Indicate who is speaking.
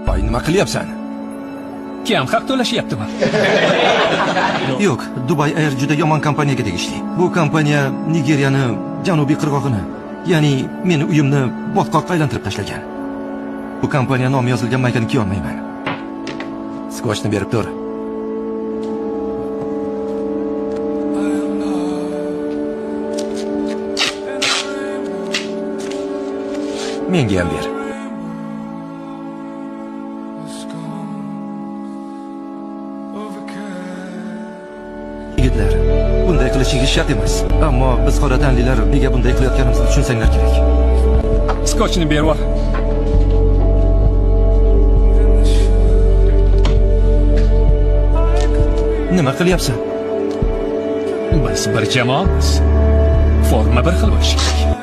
Speaker 1: Voy, nima qilyapsan?
Speaker 2: Kam haq to'lashyaptimi?
Speaker 1: Yo'q, Dubai Air juda yomon kompaniyaga tegishli. Bu kompaniya Nigeriyani janubiy qirg'og'ini, ya'ni meni uyimni botqoqqa aylantirib tashlagan. Bu kompaniya nomi yozilgan maykani kiya olmayman. Skochni berib tur. Menga ham ber. Yigitlar, bunday qilishingiz shart emas. Ammo biz qora tanlilar nega bunday qilayotganimizni tushunsanglar kerak.
Speaker 2: Skochni berib ol.
Speaker 1: Nima qilyapsan?
Speaker 2: Biz bir jamoamiz. Forma bir xil bo'lishi kerak.